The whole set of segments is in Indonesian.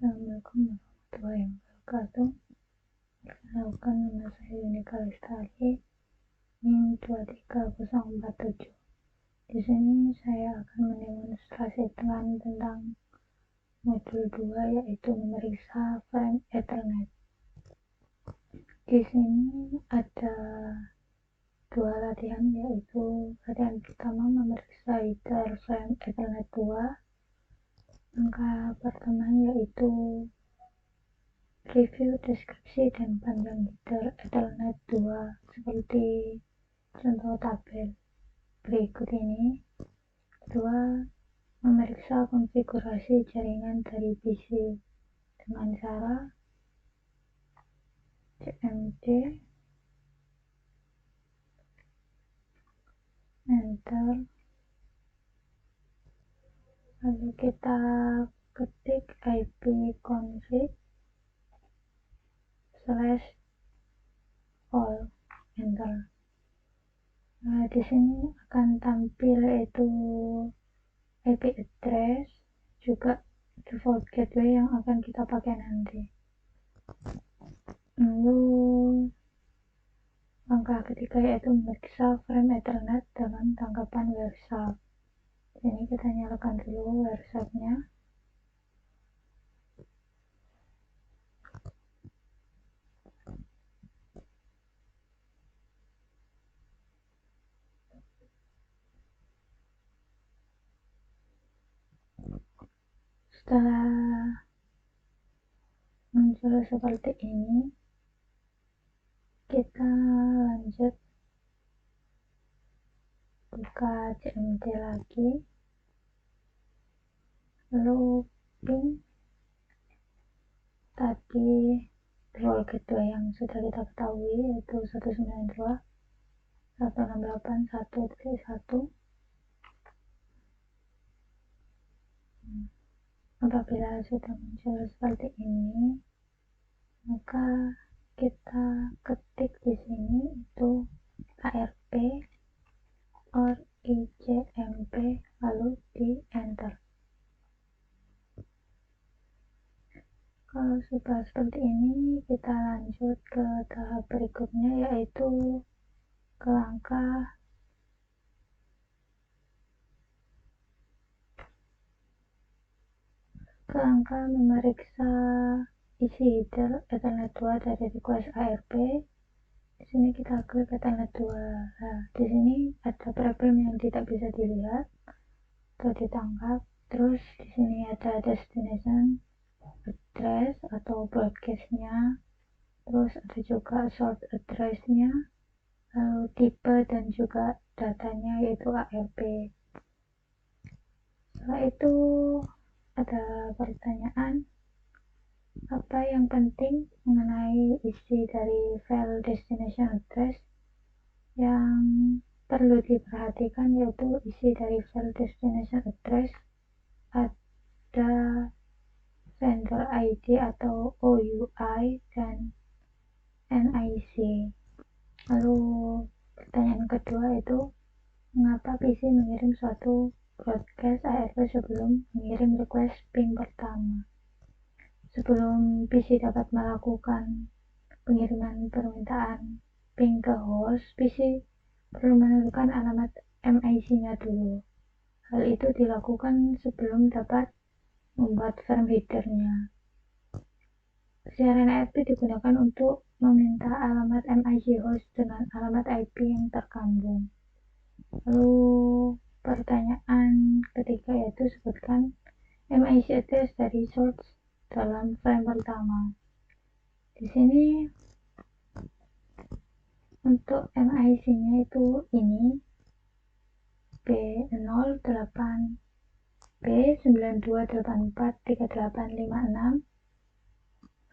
Assalamualaikum warahmatullahi wabarakatuh. Perkenalkan, nama saya Yunika Lestari, NIM 23047. Di sini saya akan mendemonstrasikan tentang modul 2, yaitu memeriksa frame Ethernet. Di sini ada dua latihan, yaitu latihan pertama memeriksa header frame Ethernet 2. Langkah pertama yaitu review deskripsi dan panjang header Ethernet 2 seperti contoh tabel berikut ini. Kedua, memeriksa konfigurasi jaringan dari PC dengan cara cmd enter, lalu kita ketik ipconfig/all, enter. Nah, di sini akan tampil yaitu IP address, juga default gateway yang akan kita pakai nanti. Lalu langkah ketiga yaitu memeriksa frame Ethernet dengan tangkapan wireshark. Ini kita nyalakan dulu wiresharknya. Setelah muncul seperti ini, kita lanjut buka cmd lagi, lalu ping tadi default gateway yang sudah kita ketahui, yaitu 192.168.1.1. Apabila sudah muncul seperti ini, maka kita ketik di sini itu ARP or ICMP, lalu di enter. Kalau sudah seperti ini, kita lanjut ke tahap berikutnya, yaitu ke langkah memeriksa isi header Ethernet 2 dari request ARP. Di sini kita klik Ethernet 2. Nah, di sini ada problem yang tidak bisa dilihat atau ditangkap. Terus di sini ada destination address atau broadcast-nya. Terus ada juga source address-nya, lalu tipe dan juga datanya yaitu ARP. Setelah itu ada pertanyaan, apa yang penting mengenai isi dari file destination address? Yang perlu diperhatikan yaitu isi dari file destination address ada vendor ID atau OUI dan NIC. Lalu pertanyaan kedua itu, mengapa PC mengirim suatu broadcast ARP sebelum mengirim request ping pertama? Sebelum PC dapat melakukan pengiriman permintaan ping ke host, PC perlu menentukan alamat MIC-nya dulu. Hal itu dilakukan sebelum dapat membuat firm header-nya. Siaran ARP digunakan untuk meminta alamat MIC host dengan alamat IP yang terkandung. Lalu pertanyaan ketiga yaitu sebutkan MIC address dari source dalam frame pertama. Di sini untuk MIC-nya itu ini B08B92843856.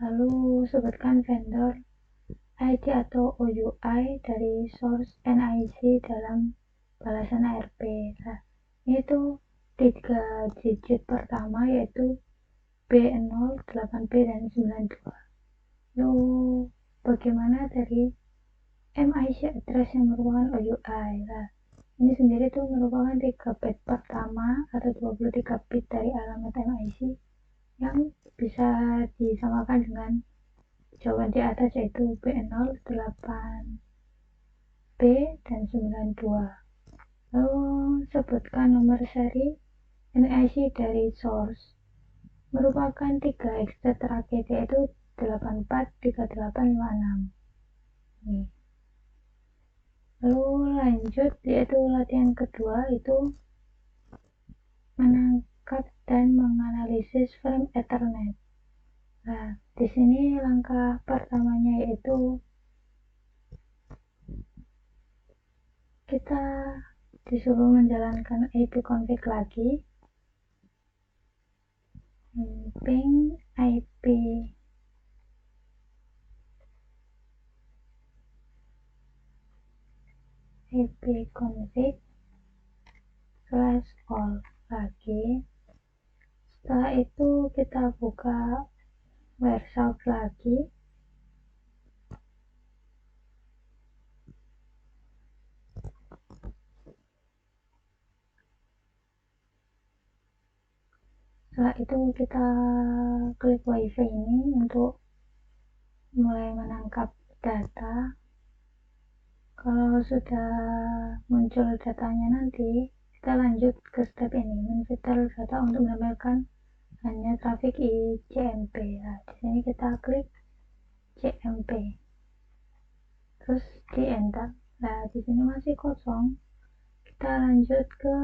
Lalu sebutkan vendor ID atau OUI dari source NIC dalam balasan ARP. Nah, ini tuh 3 digit pertama yaitu B0, 8B, dan 92. Lalu bagaimana dari MIC address yang merupakan OUI? Nah, ini sendiri tuh merupakan 3 bit pertama atau 23 bit dari alamat MIC yang bisa bisa disamakan dengan jawaban di atas, yaitu B0, 8B, dan 92. Lalu sebutkan nomor seri MIC dari source. Merupakan 3 hex terakhir, yaitu 843856. Nih. Lalu lanjut, yaitu latihan kedua, itu menangkap dan menganalisis frame Ethernet. Nah, di sini langkah pertamanya yaitu kita disuruh menjalankan ipconfig lagi, ping ipconfig/all lagi. Setelah itu kita buka Wireshark lagi. Setelah itu kita klik WiFi ini untuk mulai menangkap data. Kalau sudah muncul datanya nanti, kita lanjut ke step ini, menfilter data untuk menampilkan hanya traffic CMP. Nah, di sini kita klik CMP, terus di enter. Nah, di sini masih kosong. Kita lanjut ke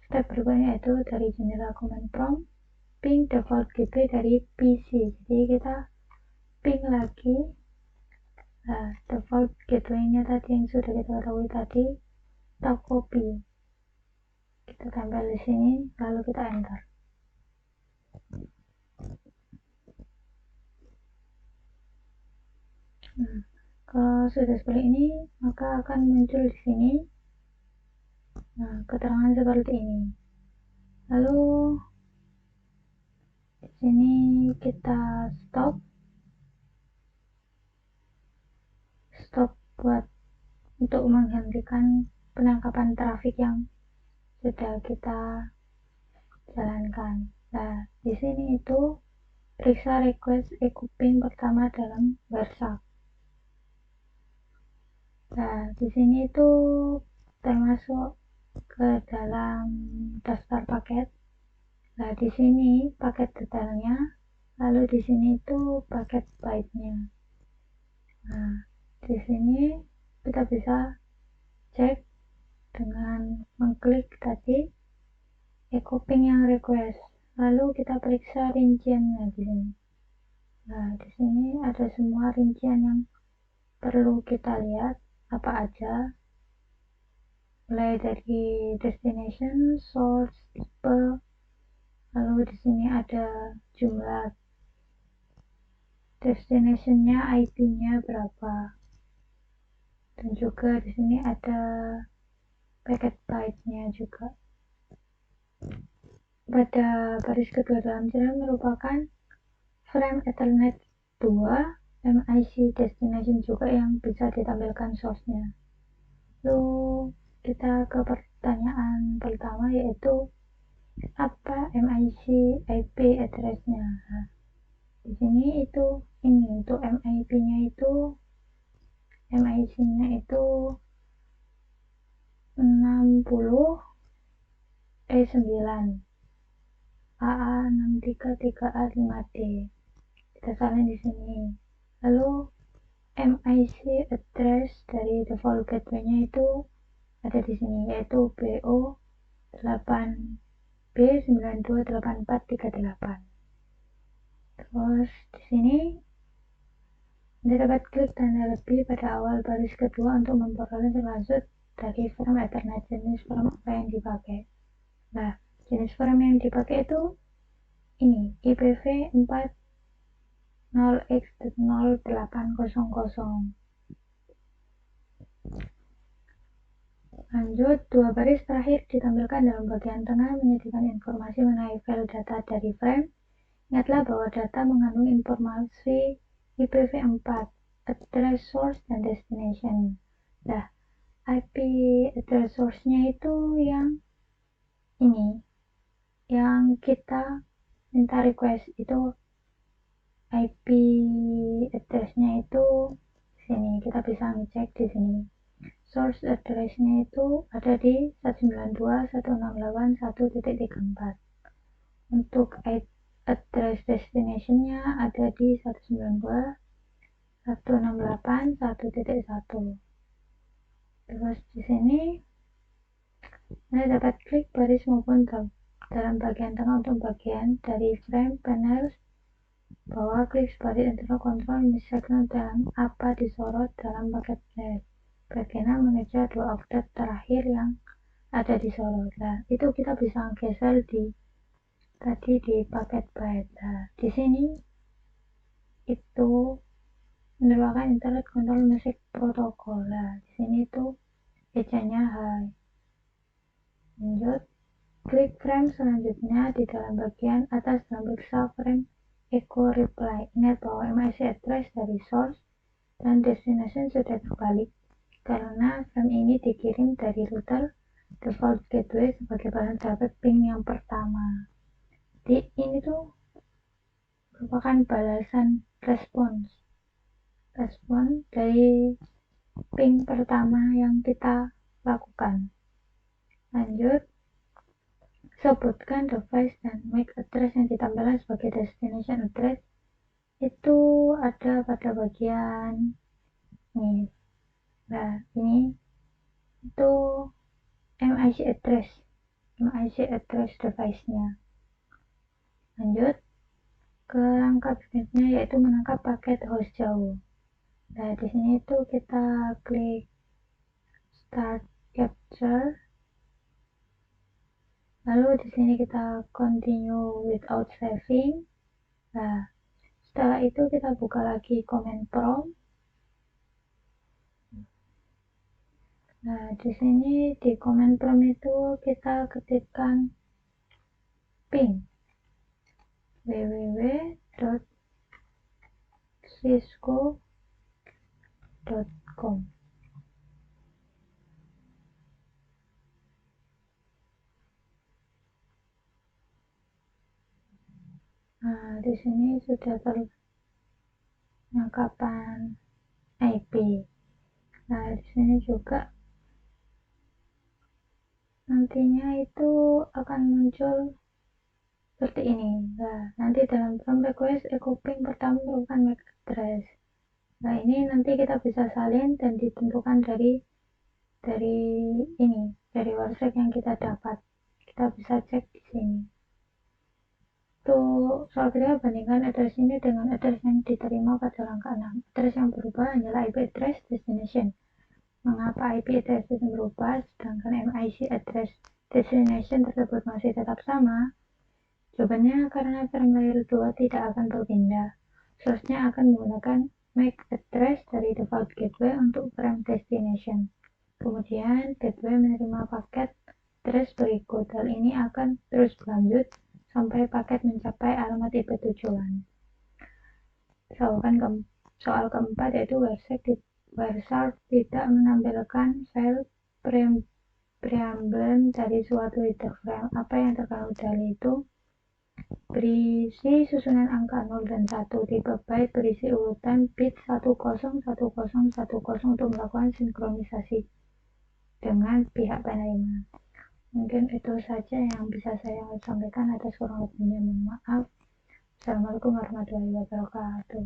step berikutnya, yaitu dari general command prompt ping default gateway dari PC. Jadi kita ping lagi. Nah, default gateway-nya tadi yang sudah kita ketahui tadi, kita copy, kita tempel di sini, lalu kita enter. Nah, kalau sudah seperti ini, maka akan muncul di sini, nah, keterangan seperti ini. Lalu di sini kita stop buat untuk menghentikan penangkapan traffic yang sudah kita jalankan. Nah, di sini itu periksa request e-copying pertama dalam Wireshark. Nah, di sini itu termasuk ke dalam daftar paket. Nah, di sini paket detailnya, lalu di sini itu paket byte-nya. Nah, di sini kita bisa cek dengan mengklik tadi e-copying yang request, lalu kita periksa rinciannya di sini. Nah, di sini ada semua rincian yang perlu kita lihat apa aja, mulai dari destination, source, tipe, lalu di sini ada jumlah destination-nya, IP-nya berapa, dan juga di sini ada packet byte-nya juga. Pada baris kedua dalam channel merupakan frame Ethernet 2 MIC destination juga yang bisa ditampilkan source-nya. Lalu kita ke pertanyaan pertama, yaitu apa MIC IP address-nya. Nah, di sini itu ini untuk MIC-nya itu 60E9 AA633A5D. Kita salin di sini. Lalu MIC address dari default gateway-nya itu ada di sini, yaitu BO8B928438. Terus di sini Anda dapat klik tanda lebih pada awal baris kedua untuk memperoleh lanjut dari frame Ethernet jenis frame apa yang dipakai. Nah, jenis frame yang dipakai itu ini IPv 40x0800. Lanjut, dua baris terakhir ditampilkan dalam bagian tengah menyediakan informasi mengenai file data dari frame. Ingatlah bahwa data mengandung informasi IPv4, address source, dan destination. Nah, IP address source-nya itu yang ini, yang kita minta request itu IP address-nya itu sini, kita bisa ngecek di sini. Source address-nya itu ada di 192.168.1.34. Untuk address destination-nya ada di 192.168.1.1. Terus di sini Anda dapat klik baris maupun dalam bagian tengah untuk bagian dari frame panel bahwa klik sebaris internal control misalkan dalam apa disorot dalam paket flash. Bagaimana mengejar dua oktet terakhir yang ada di sorot. Nah, itu kita bisa geser tadi di paket byte. Nah, di sini itu merupakan internet control music protocol. Nah, di sini itu ejanya high. Lanjut, klik frame selanjutnya di dalam bagian atas dalam periksa frame echo reply. Ingat bahwa MAC address dari source dan destination sudah terbalik karena frame ini dikirim dari router default gateway sebagai bahan dapat ping yang pertama. Jadi ini tuh merupakan balasan respon dari ping pertama yang kita lakukan. Lanjut, sebutkan device dan MAC address yang ditambahkan sebagai destination address. Itu ada pada bagian ini. Nah, ini itu MIC address device-nya. Lanjut ke langkah berikutnya, yaitu menangkap paket host jauh. Nah, di sini itu kita klik start capture. Lalu di sini kita continue without saving. Nah, setelah itu kita buka lagi command prompt. Nah, di sini di command prompt itu kita ketikkan ping www.cisco.com. Nah, di sini sudah ternyakapan IP. Nah, di sini juga nantinya itu akan muncul seperti ini. Nah, nanti dalam prompt request echo ping pertama merupakan MAC address. Nah, ini nanti kita bisa salin dan ditentukan dari warsek yang kita dapat. Kita bisa cek di sini. Untuk soal kedua, bandingkan address ini dengan address yang diterima pada langkah 6. Address yang berubah hanyalah IP address destination. Mengapa IP address itu berubah sedangkan MIC address destination tersebut masih tetap sama? Jawabannya karena frame layer 2 tidak akan berpindah. Source-nya akan menggunakan MAC address dari default gateway untuk frame destination. Kemudian gateway menerima paket address berikut. Hal ini akan terus berlanjut sampai paket mencapai alamat IP tujuan. Soal keempat yaitu WhereSharp tidak menampilkan file preamblen dari suatu header frame. Apa yang terkandung dari itu? Berisi susunan angka 0 dan 1, tipe byte berisi urutan bit 101010 untuk melakukan sinkronisasi dengan pihak penerima. Mungkin itu saja yang bisa saya sampaikan. Atas kurang lebihnya mohon maaf. Assalamualaikum warahmatullahi wabarakatuh.